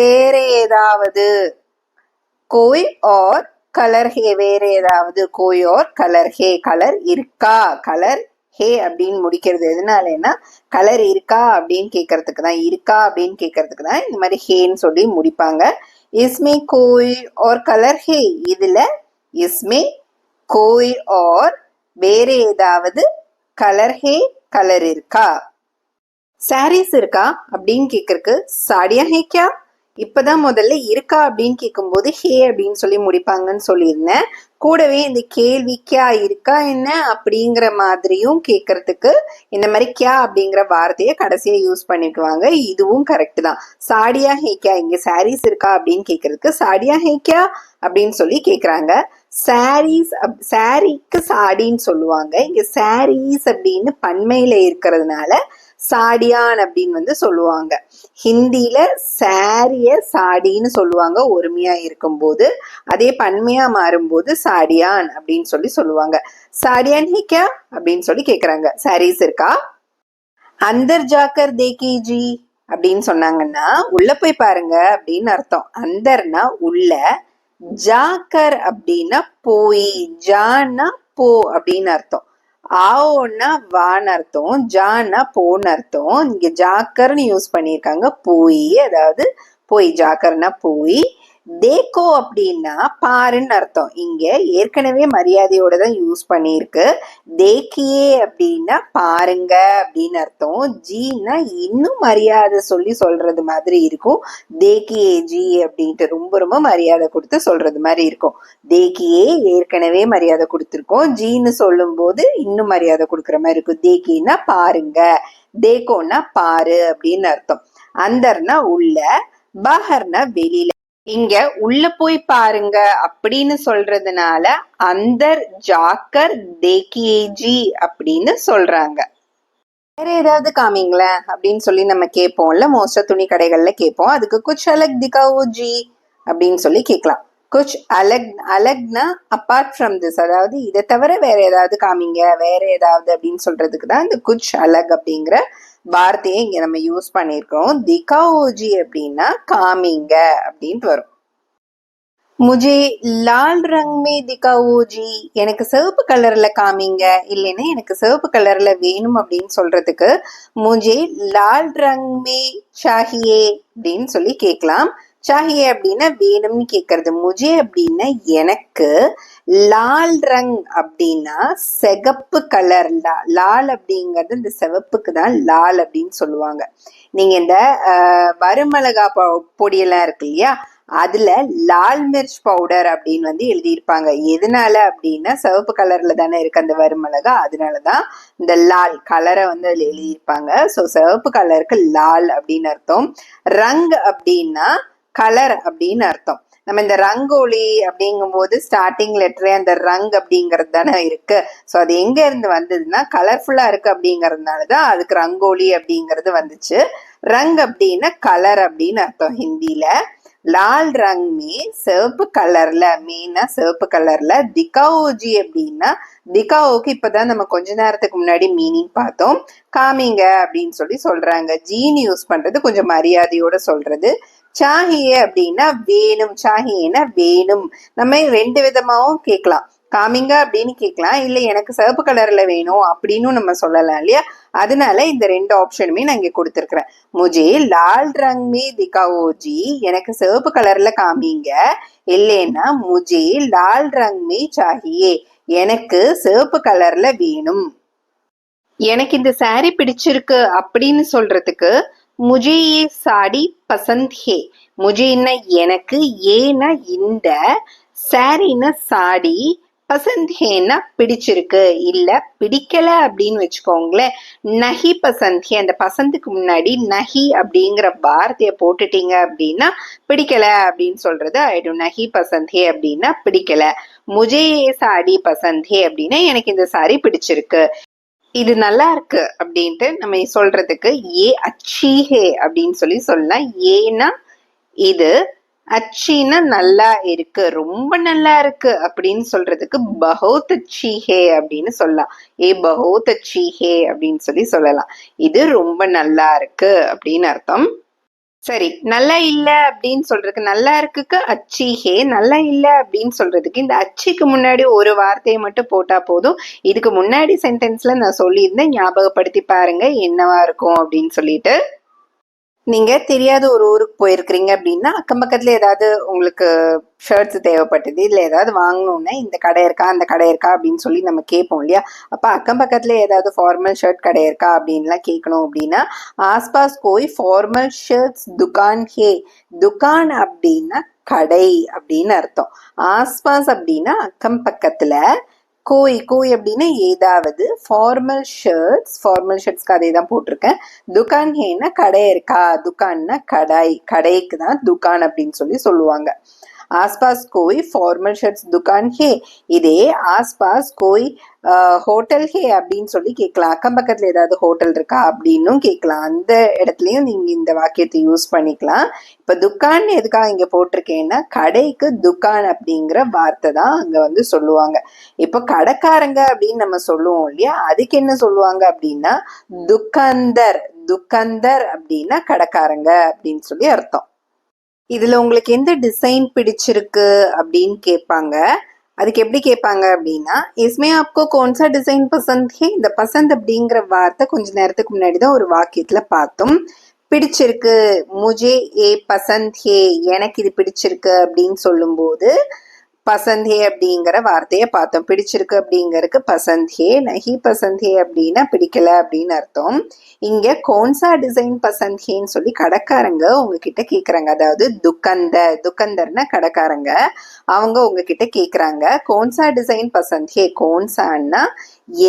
வேற ஏதாவது, கோய் और கலர் ஹே வேற ஏதாவது, கோய் और கலர் ஹே கலர் இருக்கா, கலர் ஹே அப்படின்னு முடிக்கிறது எதனாலன்னா கலர் இருக்கா அப்படின்னு கேட்கறதுக்கு தான், இருக்கா அப்படின்னு கேட்கறதுக்கு தான் இந்த மாதிரி ஹேன்னு சொல்லி முடிப்பாங்க. इसमें कोई और कलर है இதுல इसमें कोई और வேற ஏதாவது கலர் ஹே கலர் இருக்கா சாரீஸ் இருக்கா அப்படின்னு கேட்கறக்கு சாடியா ஹே கியா இப்பதான் முதல்ல இருக்கா அப்படின்னு கேட்கும்போது ஹே அப்படின்னு சொல்லி முடிப்பாங்கன்னு சொல்லியிருந்தேன் கூடவே இந்த கேள்வி கியா இருக்கா என்ன அப்படிங்கிற மாதிரியும் கேட்கறதுக்கு இந்த மாதிரி கியா அப்படிங்கிற வார்த்தையை கடைசியா யூஸ் பண்ணிக்குவாங்க இதுவும் கரெக்ட் தான் சாடியா ஹே கியா இங்க சாரீஸ் இருக்கா அப்படின்னு கேட்கறதுக்கு சாடியா ஹே கியா அப்படின்னு சொல்லி கேக்குறாங்க சாரீஸ் சாரிக்கு சாடின்னு சொல்லுவாங்க இங்க சாரீஸ் அப்படின்னு பன்மையில இருக்கிறதுனால சாடியான் அப்படின்னு வந்து சொல்லுவாங்க ஹிந்தியில சாரிய சாடின்னு சொல்லுவாங்க ஒருமையா இருக்கும்போது அதே பன்மையா மாறும்போது சாடியான் அப்படின்னு சொல்லி சொல்லுவாங்க சாடியான் ஹே கியா அப்படின்னு சொல்லி கேக்குறாங்க சாரீஸ் இருக்கா அந்தர் ஜாக்கர் தேக்கி ஜி அப்படின்னு சொன்னாங்கன்னா உள்ள போய் பாருங்க அப்படின்னு அர்த்தம் அந்தர்னா உள்ள ஜாக்கர் அப்படின்னா போய் ஜான்னா போ அப்படின்னு அர்த்தம் ஆவோன்னா வான்னு அர்த்தம் ஜான்னா போன்னு அர்த்தம் இங்க ஜாக்கர்னு யூஸ் பண்ணியிருக்காங்க போய் அதாவது போய் ஜாக்கர்னா போய் தேக்கோ அப்படின்னா பாருன்னு அர்த்தம் இங்க ஏற்கனவே மரியாதையோட தான் யூஸ் பண்ணியிருக்கு தேக்கியே அப்படின்னா பாருங்க அப்படின்னு அர்த்தம் ஜீன்னா இன்னும் மரியாதை சொல்லி சொல்றது மாதிரி இருக்கும் தேக்கியே ஜி அப்படின்ட்டு ரொம்ப ரொம்ப மரியாதை கொடுத்து சொல்றது மாதிரி இருக்கும் தேக்கியே ஏற்கனவே மரியாதை கொடுத்துருக்கோம் ஜீன்னு சொல்லும் போது இன்னும் மரியாதை கொடுக்குற மாதிரி இருக்கும் தேக்கின்னா பாருங்க தேக்கோன்னா பாரு அப்படின்னு அர்த்தம் அந்தர்னா உள்ள பஹர்னா வெளியில இங்க உள்ள போய் பாருங்க அப்படின்னு சொல்றதுனால அந்தர் ஜாக்கர் தேக்கியேஜி அப்படின்னு சொல்றாங்க வேற ஏதாவது காமிங்களேன் அப்படின்னு சொல்லி நம்ம கேட்போம்ல மோஸ்டா துணி கடைகள்ல கேட்போம் அதுக்கு குச் அலக் திகாவோ ஜி அப்படின்னு சொல்லி கேட்கலாம் குச் அலக்னா அப்பார்ட் ஃப்ரம் திஸ் அதாவது இதை தவிர வேற ஏதாவது காமிங்க வேற ஏதாவது அப்படின்னு சொல்றதுக்கு தான் இந்த குச் அலக் அப்படிங்கிற வார்த்தையை இங்க நம்ம யூஸ் பண்ணிருக்கோம் திகாவோஜி அப்படின்னா காமிங்க அப்படின்ட்டு வரும் முஜே லால் ரங் மே திகாவோஜி எனக்கு சிவப்பு கலர்ல காமிங்க இல்லைன்னா எனக்கு சிவப்பு கலர்ல வேணும் அப்படின்னு சொல்றதுக்கு முஜே லால் ரங் மே சாஹியே அப்படின்னு சொல்லி கேட்கலாம் சாஹியே அப்படின்னா வேணும்னு கேட்கறது முஜே அப்படின்னா எனக்கு லால் ரங் அப்படின்னா சிகப்பு கலர் லால் அப்படிங்கிறது இந்த சிவப்புக்கு தான் லால் அப்படின்னு சொல்லுவாங்க நீங்க இந்த வருமிளகா பொடியெல்லாம் இருக்கு இல்லையா அதுல லால் மிர்ச் பவுடர் அப்படின்னு வந்து எழுதியிருப்பாங்க எதனால அப்படின்னா சிவப்பு கலர்ல தானே இருக்கு அந்த வருமிளகா அதனாலதான் இந்த லால் கலரை வந்து அதுல எழுதியிருப்பாங்க ஸோ சிவப்பு கலருக்கு லால் அப்படின்னு அர்த்தம் ரங் அப்படின்னா கலர் அப்படின்னு அர்த்தம் நம்ம இந்த ரங்கோலி அப்படிங்கும் போது ஸ்டார்டிங் லெட்டரே அந்த ரங் அப்படிங்கிறது தானே இருக்கு ஸோ அது எங்க இருந்து வந்ததுன்னா கலர்ஃபுல்லா இருக்கு அப்படிங்கறதுனாலதான் அதுக்கு ரங்கோலி அப்படிங்கிறது வந்துச்சு ரங் அப்படின்னா கலர் அப்படின்னு அர்த்தம் ஹிந்தியில லால் ரங் மே சிவப்பு கலர்ல மீனா சிவப்பு கலர்ல திகாவோஜி அப்படின்னா திகாவோக்கு இப்பதான் நம்ம கொஞ்ச நேரத்துக்கு முன்னாடி மீனிங் பார்த்தோம் காமிங்க அப்படின்னு சொல்லி சொல்றாங்க ஜீன் யூஸ் பண்றது கொஞ்சம் மரியாதையோட சொல்றது சாஹியே அப்படின்னா வேணும் சாஹியேனா வேணும் நம்ம ரெண்டு விதமாவும் கேட்கலாம் காமிங்க அப்படின்னு கேட்கலாம் இல்ல எனக்கு சிவப்பு கலர்ல வேணும் அப்படின்னு நம்ம சொல்லலாம் இல்லையா அதனால இந்த ரெண்டு ஆப்ஷனுமே நான் இங்க கொடுத்துருக்கிறேன் முஜே லால் ரங் மே திகாவோஜி எனக்கு சிவப்பு கலர்ல காமிங்க இல்லைன்னா முஜே லால் ரங் மே சாஹியே எனக்கு சிவப்பு கலர்ல வேணும் எனக்கு இந்த சாரி பிடிச்சிருக்கு அப்படின்னு சொல்றதுக்கு முஜே ஏ சாடி பசந்த் ஹே முஜேன்னா எனக்கு ஏன்னா இந்த சாரின்னா சாடி பசந்த் ஹேன்னா பிடிச்சிருக்கு இல்ல பிடிக்கல அப்படின்னு வச்சுக்கோங்களேன் நஹி பசந்த் ஹே அந்த பசந்துக்கு முன்னாடி நஹி அப்படிங்கிற வார்த்தையை போட்டுட்டீங்க அப்படின்னா பிடிக்கல அப்படின்னு சொல்றது ஆயிடும் நஹி பசந்த் ஹே அப்படின்னா பிடிக்கல முஜே சாடி பசந்த் ஹே அப்படின்னா எனக்கு இந்த சாரி பிடிச்சிருக்கு இது நல்லா இருக்கு அப்படின்ட்டு நம்ம சொல்றதுக்கு ஏ அச்சி ஹே அப்படின்னு சொல்லி சொல்லலாம் ஏன்னா இது அச்சின்னா நல்லா இருக்கு ரொம்ப நல்லா இருக்கு அப்படின்னு சொல்றதுக்கு பஹோத் அச்சி ஹே அப்படின்னு சொல்லலாம் ஏ பஹோத் அச்சி ஹே அப்படின்னு சொல்லி சொல்லலாம் இது ரொம்ப நல்லா இருக்கு அப்படின்னு அர்த்தம் சரி நல்லா இல்ல அப்படின்னு சொல்றதுக்கு நல்லா இருக்குக்கு அச்சி ஹே நல்லா இல்ல அப்படின்னு சொல்றதுக்கு இந்த அச்சிக்கு முன்னாடி ஒரு வார்த்தையை மட்டும் போட்டா போதும் இதுக்கு முன்னாடி சென்டென்ஸ்ல நான் சொல்லியிருந்தேன் ஞாபகப்படுத்தி பாருங்க என்னவா இருக்கும் அப்படின்னு சொல்லிட்டு நீங்க தெரியாத ஒரு ஊருக்கு போயிருக்கிறீங்க அப்படின்னா அக்கம் பக்கத்துல ஏதாவது உங்களுக்கு ஷர்ட்ஸ் தேவைப்பட்டது இல்லை ஏதாவது வாங்கணும்னா இந்த கடை இருக்கா அந்த கடை இருக்கா அப்படின்னு சொல்லி நம்ம கேட்போம் இல்லையா. அப்ப அக்கம் பக்கத்துல ஏதாவது ஃபார்மல் ஷர்ட் கடை இருக்கா அப்படின்லாம் கேட்கணும் அப்படின்னா ஆஸ்பாஸ் கோய் ஃபார்மல் ஷர்ட்ஸ் துகான் ஹே. துகான் அப்படின்னா கடை அப்படின்னு அர்த்தம். ஆஸ்பாஸ் அப்படின்னா அக்கம் பக்கத்துல, கோய் கோய் அப்படின்னா ஏதாவது, ஃபார்மல் ஷர்ட்ஸ்க்கு அதே தான் போட்டிருக்கேன். துகான் ஹேன்னா கடை இருக்கா, துகான்னா கடை, கடைக்கு தான் துகான் அப்படின்னு சொல்லி சொல்லுவாங்க. ஆஸ்பாஸ் கோய் ஃபார்மல் ஷர்ட்ஸ் துகான் ஹே. இதே ஆஸ்பாஸ் கோய் ஹோட்டல் ஹே அப்படின்னு சொல்லி கேட்கலாம். அக்கம் பக்கத்துல ஏதாவது ஹோட்டல் இருக்கா அப்படின்னும் கேட்கலாம். அந்த இடத்துலயும் நீங்க இந்த வாக்கியத்தை யூஸ் பண்ணிக்கலாம். இப்ப துக்கான் எதுக்காக இங்க போட்டிருக்கேன்னா கடைக்கு துக்கான் அப்படிங்கிற வார்த்தை தான் அங்க வந்து சொல்லுவாங்க. இப்ப கடைக்காரங்க அப்படின்னு நம்ம சொல்லுவோம் இல்லையா, அதுக்கு என்ன சொல்லுவாங்க அப்படின்னா துக்கந்தர். துக்கந்தர் அப்படின்னா கடைக்காரங்க அப்படின்னு சொல்லி அர்த்தம். இதுல உங்களுக்கு எந்த டிசைன் பிடிச்சிருக்கு அப்படின்னு கேட்பாங்க. அதுக்கு எப்படி கேட்பாங்க அப்படின்னா இஸ்மே ஆப்கோ கோன்சா டிசைன் பசந்த் ஹே. இந்த பசந்த் அப்படிங்கிற வார்த்தை கொஞ்ச நேரத்துக்கு முன்னாடி தான் ஒரு வாக்கியத்துல பார்த்தோம். பிடிச்சிருக்கு, முஜே ஏ பசந்த் ஹே, எனக்கு இது பிடிச்சிருக்கு அப்படின்னு சொல்லும்போது பசந்தே அப்படிங்கிற வார்த்தையை பார்த்தோம். பிடிச்சிருக்கு அப்படிங்கறதுக்கு பசந்தே, நஹி பசந்தே அப்படின்னா பிடிக்கல அப்படின்னு அர்த்தம். இங்க கோன்சா டிசைன் பசந்தேன்னு சொல்லி கடைக்காரங்க உங்ககிட்ட கேக்குறாங்க. அதாவது துக்கந்தர்னா கடைக்காரங்க, அவங்க உங்ககிட்ட கேக்குறாங்க கோன்சா டிசைன் பசந்தே. கோன்சான்னா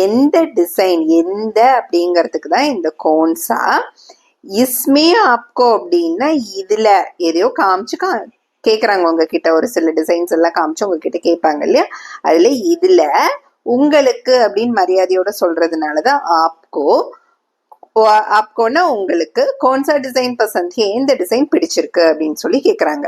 எந்த டிசைன், எந்த அப்படிங்கிறதுக்கு தான் இந்த கோன்சா. இஸ்மே ஆப்கோ அப்படின்னா இதுல எதையோ காமிச்சு கேக்குறாங்க உங்ககிட்ட, ஒரு சில டிசைன்ஸ் எல்லாம் காமிச்சு உங்ககிட்ட கேட்பாங்க இல்லையா. அதுல இதுல உங்களுக்கு அப்படின்னு மரியாதையோட சொல்றதுனாலதான் ஆப்கோ. ஆப்கோன்னா உங்களுக்கு, கோன்சா டிசைன் பசந்த் ஹே, இந்த டிசைன் பிடிச்சிருக்கு அப்படின்னு சொல்லி கேக்குறாங்க.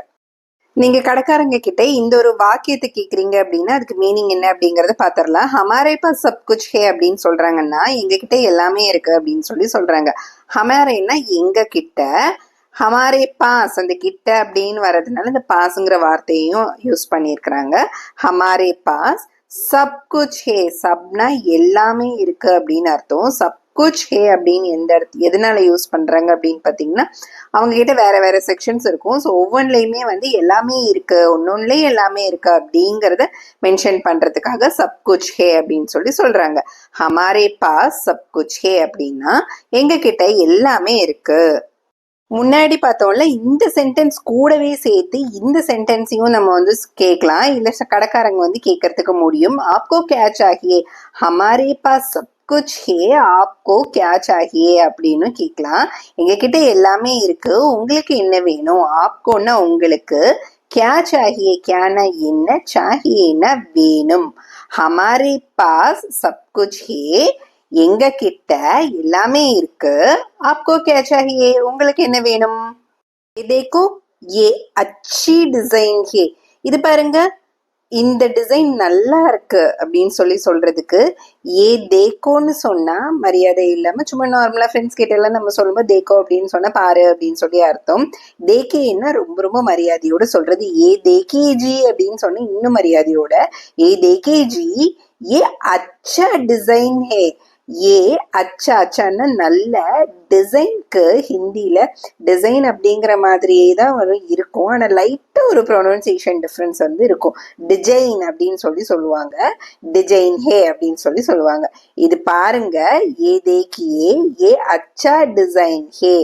நீங்க கடைக்காரங்க கிட்ட இந்த ஒரு வாக்கியத்தை கேக்குறீங்க அப்படின்னா அதுக்கு மீனிங் என்ன அப்படிங்கறத பாத்திரலாம். ஹமாரே பாஸ் சப் குச் ஹே அப்படின்னு சொல்றாங்கன்னா எங்க கிட்ட எல்லாமே இருக்கு அப்படின்னு சொல்லி சொல்றாங்க. ஹமாரேன்னா எங்க கிட்ட, ஹமாரே பாஸ் அந்த கிட்ட அப்படின்னு வர்றதுனால இந்த பாஸ்ங்கிற வார்த்தையும் யூஸ் பண்ணியிருக்கிறாங்க. ஹமாரே பாஸ் சப் குச் ஹே. சப்னா எல்லாமே இருக்கு அப்படின்னு அர்த்தம். சப் குச் ஹே அப்படின்னு எதனால யூஸ் பண்றாங்க அப்படின்னு பாத்தீங்கன்னா அவங்க கிட்ட வேற வேற செக்ஷன்ஸ் இருக்கும். ஸோ ஒவ்வொன்றுலையுமே வந்து எல்லாமே இருக்கு, ஒன்னொன்னுலயே எல்லாமே இருக்கு அப்படிங்கறத மென்ஷன் பண்றதுக்காக சப் குச் ஹே அப்படின்னு சொல்லி சொல்றாங்க. ஹமாரே பாஸ் சப் குச் ஹே அப்படின்னா எங்க கிட்ட எல்லாமே இருக்கு. முன்னாடி பார்த்தோம்ல இந்த சென்டென்ஸ் கூடவே சேர்த்து இந்த சென்டென்ஸையும் நம்ம வந்து கேட்கலாம். இல்ல கடைக்காரங்க வந்து கேட்கறதுக்கு முடியும். ஆப்கோ क्या चाहिए, हमारे पास सब कुछ है, आपको क्या चाहिए அப்படின்னு கேட்கலாம். எங்க கிட்ட எல்லாமே இருக்கு, உங்களுக்கு என்ன வேணும். ஆப்கோன்னா உங்களுக்கு, क्या चाहिए क्याना என்ன, चाहिएனா வேணும். हमारे पास सब कुछ है எங்க கிட்ட எல்லாமே இருக்கு. आपको क्या चाहिए உங்களுக்கு என்ன வேணும். देखो ये अच्छी डिजाइन है. இது பாருங்க இந்த டிசைன் நல்லா இருக்கு அப்படின்னு சொல்லி சொல்றதுக்கு ஏ தேக்கோன்னு சொன்னா மரியாதை இல்லாம சும்மா நார்மலா ஃப்ரெண்ட்ஸ் கிட்ட எல்லாம் நம்ம சொல்லும்போது தேக்கோ அப்படின்னு சொன்னா பாரு அப்படின்னு சொல்லி அர்த்தம். தேக்கேன்னா ரொம்ப ரொம்ப மரியாதையோட சொல்றது. ஏ தேக்கே ஜி அப்படின்னு சொன்னா இன்னும் மரியாதையோட, ஏ தேக்கே ஜி ஏ அச்சா டிசைன் ஹே. ஏ அச்சா, அச்சான்னா நல்ல, டிசைனுக்கு ஹிந்தியில டிசைன் அப்படிங்கிற மாதிரியே தான் இருக்கும். ஆனா லைட்டா ஒரு ப்ரொனன்சியேஷன் டிஃபரன்ஸ் வந்து இருக்கும். டிசைன் அப்படின்னு சொல்லி சொல்லுவாங்க, டிசைன் ஹே அப்படின்னு சொல்லி சொல்லுவாங்க. இது பாருங்க, ஏ தேக்கியே ஏ அச்சா டிசைன் ஹே,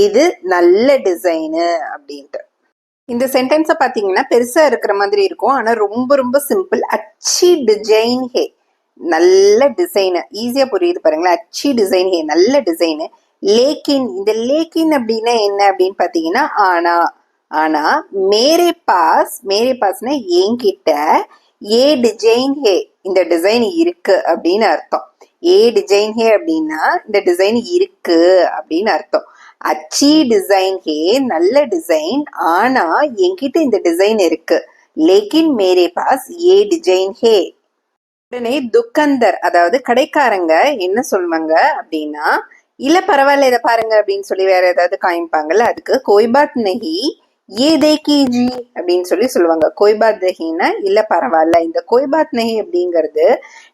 இது நல்ல டிசைனு அப்படின்ட்டு. இந்த சென்டென்ஸை பார்த்தீங்கன்னா பெருசா இருக்கிற மாதிரி இருக்கும், ஆனா ரொம்ப ரொம்ப சிம்பிள். அச்சி டிசைன் ஹே, நல்ல டிசைனு, ஈஸியா புரியுது பாருங்களேன். அச்சி டிசைன் ஹே, நல்ல டிசைனு. லேக்கின், இந்த லேக்கின் அப்படின்னா என்ன அப்படின்னு பாத்தீங்கன்னா ஆனா. ஆனா மேரே பாஸ்னா என்கிட்ட ஏ டிசைன் ஹே, இந்த டிசைன் இருக்கு அப்படின்னு அர்த்தம். ஏ டிசைன் ஹே அப்படின்னா இந்த டிசைன் இருக்கு அப்படின்னு அர்த்தம். அச்சி டிசைன் ஹே, நல்ல டிசைன், ஆனா என்கிட்ட இந்த டிசைன் இருக்கு. லேக்கின் மேரே பாஸ் ஏ டிசைன் ஹே. உடனே துக்கந்தர் அதாவது கடைக்காரங்க என்ன சொல்லுவாங்க அப்படின்னா, இல்ல பரவாயில்ல இதை பாருங்க அப்படின்னு சொல்லி வேற ஏதாவது காமிப்பாங்கல்ல, அதுக்கு கோய்பாட் நஹி ஏ தேக்கி ஜி அப்படின்னு சொல்லுவாங்க. கோய்பாத் நஹின்னா இல்ல பரவாயில்ல. இந்த கோய்பாத் நஹி அப்படிங்கிறது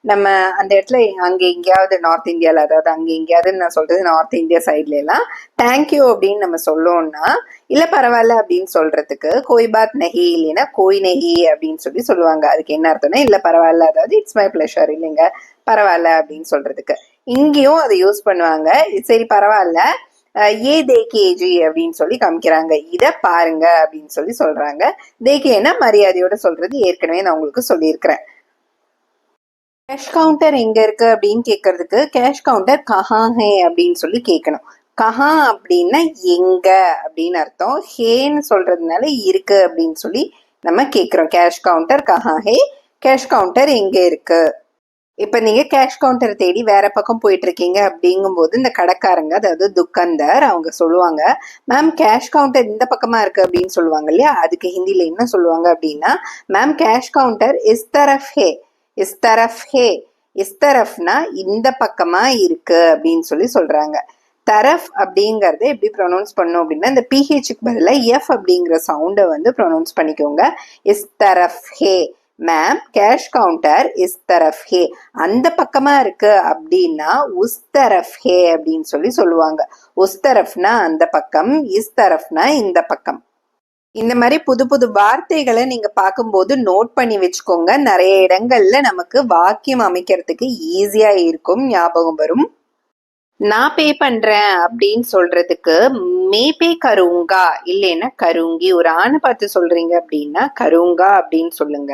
நம்ம அந்த இடத்துல அங்க எங்கேயாவது நார்த் இந்தியால, அதாவது அங்க எங்கேயாவது நான் சொல்றது நார்த் இந்தியா சைட்ல எல்லாம் தேங்க்யூ அப்படின்னு நம்ம சொல்லோம்னா இல்ல பரவாயில்ல அப்படின்னு சொல்றதுக்கு கோய்பாத் நஹி இல்லைன்னா கோய் நஹி அப்படின்னு சொல்லுவாங்க. அதுக்கு என்ன அர்த்தம்னா இல்ல பரவாயில்ல, அதாவது இட்ஸ் மை பிளஷர், இல்லைங்க பரவாயில்ல அப்படின்னு சொல்றதுக்கு. இங்கேயும் அதை யூஸ் பண்ணுவாங்க. சரி பரவாயில்ல, ஏ தேக்கேஜி அப்படின்னு சொல்லி காமிக்கிறாங்க, இத பாருங்க அப்படின்னு சொல்றாங்க. தேக்கேன்னா மரியாதையோட சொல்றது, ஏற்கனவே நான் உங்களுக்கு சொல்லியிருக்கிறேன். கேஷ் கவுண்டர் எங்க இருக்கு அப்படின்னு கேட்கறதுக்கு கேஷ் கவுண்டர் கஹா ஹே அப்படின்னு சொல்லி கேட்கணும். கஹா அப்படின்னா எங்க அப்படின்னு அர்த்தம். ஹேன்னு சொல்றதுனால இருக்கு அப்படின்னு சொல்லி நம்ம கேட்கிறோம். கேஷ் கவுண்டர் கஹா ஹே, கேஷ் கவுண்டர் எங்க இருக்கு. இப்ப நீங்க கேஷ் கவுண்டர் தேடி வேற பக்கம் போயிட்டு இருக்கீங்க அப்படிங்கும்போது இந்த கடைக்காரங்க, அதாவது துக்கந்தர், அவங்க சொல்லுவாங்க, மேம் கேஷ் கவுண்டர் இந்த பக்கமா இருக்கு அப்படின்னு சொல்லுவாங்க இல்லையா. அதுக்கு ஹிந்தில என்ன சொல்லுவாங்க அப்படின்னா, மேம் கேஷ் கவுண்டர் இஸ் தரஃப் ஹே, இஸ் தரஃப் ஹே. இஸ் தரஃப்னா இந்த பக்கமா இருக்கு அப்படின்னு சொல்றாங்க. தரஃப் அப்படிங்கறத எப்படி ப்ரொனவுன்ஸ் பண்ணும் அப்படின்னா, இந்த பிஹெச்சுக்கு பதிலாக எஃப் அப்படிங்கிற சவுண்டை வந்து ப்ரொனவுன்ஸ் பண்ணிக்கோங்க. இஸ் தரஃப் ஹே. மேம் கேஷ் கவுண்டர் இஸ் தரஃப் ஹே, அந்த பக்கமா இருக்கு அப்படின்னா உஸ் தரஃப் ஹே அப்படின்னு சொல்லுவாங்க. உஸ் தரஃப்னா அந்த பக்கம், இஸ் தரஃப்னா இந்த பக்கம். இந்த மாதிரி புது புது வார்த்தைகளை நீங்க பார்க்கும்போது நோட் பண்ணி வச்சுக்கோங்க. நிறைய இடங்கள்ல நமக்கு வாக்கியம் அமைக்கிறதுக்கு ஈஸியா இருக்கும், ஞாபகம் வரும். நான் பே பண்றேன் அப்படின்னு சொல்றதுக்கு மே பே கருங்கா இல்லைன்னா கருங்கி. ஒரு ஆணை பார்த்து சொல்றீங்க அப்படின்னா கருங்கா அப்படின்னு சொல்லுங்க.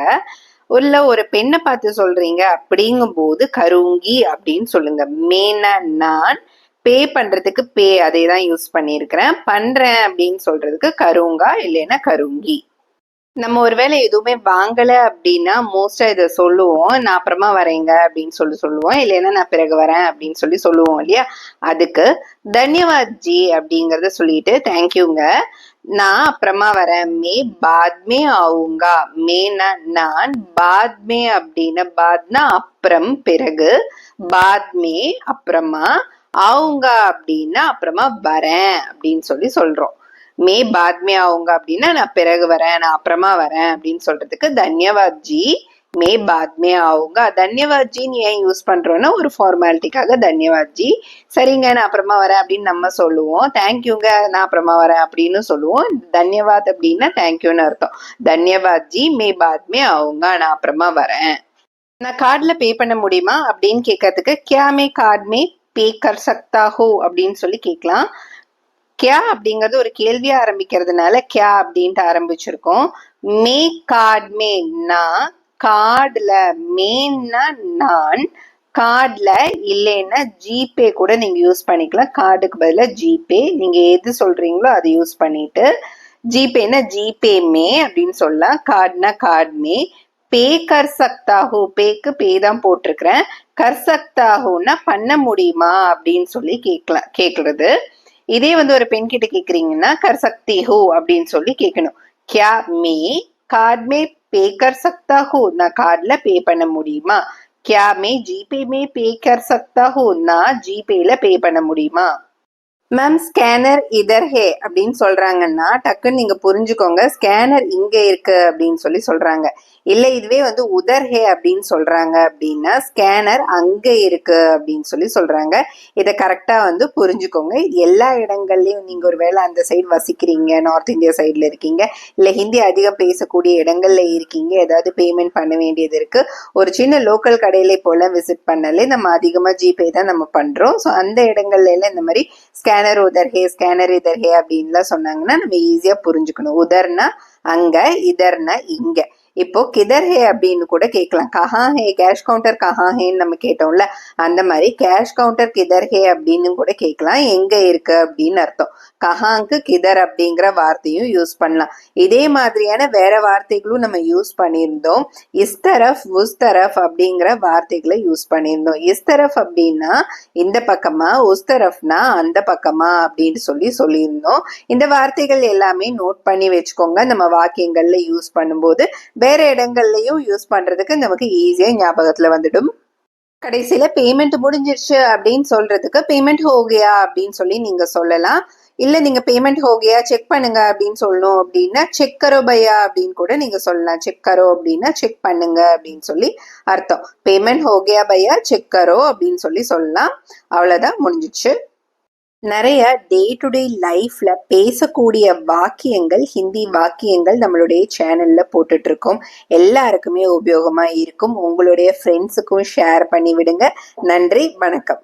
இல்ல ஒரு பெண்ணை பார்த்து சொல்றீங்க அப்படிங்கும் போது கருங்கி அப்படின்னு சொல்லுங்க. மேனா நான், பே பண்றதுக்கு பே, அதே தான் யூஸ் பண்ணியிருக்கிறேன். பண்றேன் அப்படின்னு சொல்றதுக்கு கருங்கா இல்லைன்னா கருங்கி. நம்ம ஒருவேளை எதுவுமே வாங்கல அப்படின்னா மோஸ்டா இதை சொல்லுவோம், நான் அப்புறமா வரேங்க அப்படின்னு சொல்லுவோம், இல்லைன்னா நான் பிறகு வரேன் அப்படின்னு சொல்லுவோம் இல்லையா. அதுக்கு தன்யவாத் ஜி அப்படிங்கறத சொல்லிட்டு தேங்க்யூங்க, நான் அப்புறமா வரேன், மே பாத்மே ஆவுங்கா. மேனா நான், பாத்மே அப்படின்னா பாத்னா அப்புறம் பிறகு, பாத்மே அப்புறமா, ஆவுங்கா அப்படின்னா அப்புறமா வரேன் அப்படின்னு சொல்றோம். மே பாத்மே ஆவுங்க அப்படின்னா நான் பிறகு வரேன், நான் அப்புறமா வரேன் அப்படின்னு சொல்றதுக்கு தன்யவாத் ஜி மே பாத்மே ஆவுங்க. தன்யவாத் ஜின்னு ஏன் யூஸ் பண்றோம்னா ஒரு ஃபார்மாலிட்டிக்காக தன்யவாத் ஜி. சரிங்க நான் அப்புறமா வரேன் அப்படின்னு நம்ம சொல்லுவோம். தேங்க்யூங்க நான் அப்புறமா வரேன் அப்படின்னு சொல்லுவோம். தன்யவாத் அப்படின்னா தேங்க்யூன்னு அர்த்தம். தன்யவாத் ஜி மே பாத்மே ஆவுங்க, நான் அப்புறமா வரேன். நான் கார்டுல பே பண்ண முடியுமா அப்படின்னு கேட்கறதுக்கு கியா மே கார்டு மே பே கர் சக்தா ஹோ அப்படின்னு சொல்லி கேட்கலாம். கியா அப்படிங்கிறது ஒரு கேள்வியா ஆரம்பிக்கிறதுனால கியா அப்படின்ட்டு ஆரம்பிச்சிருக்கோம். மே கார்ட் மே, நான் கார்டுல, மேன்னா நான், கார்டுல இல்லைன்னா ஜிபே கூட நீங்க யூஸ் பண்ணிக்கலாம். கார்டுக்கு பதிலாக ஜிபே, நீங்க எது சொல்றீங்களோ அதை யூஸ் பண்ணிட்டு, ஜிபேனா ஜிபே மே அப்படின்னு சொல்லலாம், கார்டுனா கார்டு மே. பே கர் சக்தாஹூ, பேக்கு பே தான் போட்டிருக்கிறேன். கர் சக்தாஹூன்னா பண்ண முடியுமா அப்படின்னு சொல்லி கேட்கறது. இதே வந்து ஒரு பெண் கிட்ட கேக்குறீங்கன்னா கர் சக்தி ஹூ அப்படின்னு சொல்லி கேட்கணும். கியா மே card May pay Ghar சக்தா who, நான் கார்ட்ல பே பண்ண முடியுமா. கியா மே GPay May pay Ghar சக்தா who, நான் ஜிபேல பே பண்ண முடியுமா. மேம் ஸ்கேனர் இதர் ஹே அப்படின்னு சொல்றாங்கன்னா டக்குன்னு நீங்க புரிஞ்சுக்கோங்க, ஸ்கேனர் இங்க இருக்கு அப்படின்னு சொல்றாங்க. இல்ல இதுவே வந்து உதர் ஹே அப்படின்னு சொல்றாங்க அப்படின்னா ஸ்கேனர் அங்க இருக்கு அப்படின்னு சொல்றாங்க. இதை கரெக்டா வந்து புரிஞ்சுக்கோங்க. எல்லா இடங்கள்லயும் நீங்க ஒருவேளை அந்த சைடு வசிக்கிறீங்க, நார்த் இந்தியா சைட்ல இருக்கீங்க, இல்ல ஹிந்தி அதிகம் பேசக்கூடிய இடங்கள்ல இருக்கீங்க, ஏதாவது பேமெண்ட் பண்ண வேண்டியது இருக்கு, ஒரு சின்ன லோக்கல் கடையில போல விசிட் பண்ணலே நம்ம அதிகமா ஜிபே தான் நம்ம பண்றோம். ஸோ அந்த இடங்கள்ல எல்லாம் இந்த மாதிரி ஸ்கேனர் உதர் ஹே, ஸ்கேனர் இதர் ஹே அப்படின்லாம் சொன்னாங்கன்னா நம்ம ஈஸியா புரிஞ்சுக்கணும். உதர்னா அங்க, இதர்னா இங்க. இப்போ கிதர் ஹே அப்படின்னு கூட கேட்கலாம். கஹா ஹே, கேஷ் கவுண்டர் கஹா ஹேன்னு நம்ம கேட்டோம்ல, அந்த மாதிரி கேஷ் கவுண்டர் கிதர் ஹே அப்படின்னு கூட கேட்கலாம். எங்க இருக்கு அப்படின்னு அர்த்தம். கஹாங்கு கிதர் அப்படிங்கிற வார்த்தையும் யூஸ் பண்ணலாம். இதே மாதிரியான வேற வார்த்தைகளும் நம்ம யூஸ் பண்ணியிருந்தோம். இஸ்தரஃப், உஸ்தரஃப் அப்படிங்கிற வார்த்தைகளை யூஸ் பண்ணியிருந்தோம். இஸ்தரஃப் அப்படின்னா இந்த பக்கமா, உஸ்தரஃப்னா அந்த பக்கமா அப்படின்னு சொல்லியிருந்தோம். இந்த வார்த்தைகள் எல்லாமே நோட் பண்ணி வச்சுக்கோங்க. நம்ம வாக்கியங்கள்ல யூஸ் பண்ணும்போது வேற இடங்கள்லயும் யூஸ் பண்றதுக்கு நமக்கு ஈஸியா ஞாபகத்துல வந்துடும். கடைசியில பேமெண்ட் முடிஞ்சிருச்சு அப்படின்னு சொல்றதுக்கு பேமெண்ட் ஹோகியா அப்படின்னு சொல்லி நீங்க சொல்லலாம். இல்ல நீங்க பேமெண்ட் ஹோகியா செக் பண்ணுங்க அப்படின்னு சொல்லணும் அப்படின்னா செக் கரோ பையா அப்படின்னு கூட நீங்க சொல்லலாம். செக் கரோ அப்படின்னா செக் பண்ணுங்க அப்படின்னு சொல்லி அர்த்தம். பேமெண்ட் ஹோகியா பையா செக் கரோ அப்படின்னு சொல்லி சொல்லலாம். அவ்வளவுதான், முடிஞ்சிச்சு. நிறைய டே டு டே லைஃப்ல பேசக்கூடிய வாக்கியங்கள், ஹிந்தி வாக்கியங்கள் நம்மளுடைய சேனல்ல போட்டுட்டு இருக்கோம். எல்லாருக்குமே உபயோகமா இருக்கும். உங்களுடைய ஃப்ரெண்ட்ஸுக்கும் ஷேர் பண்ணி விடுங்க. நன்றி, வணக்கம்.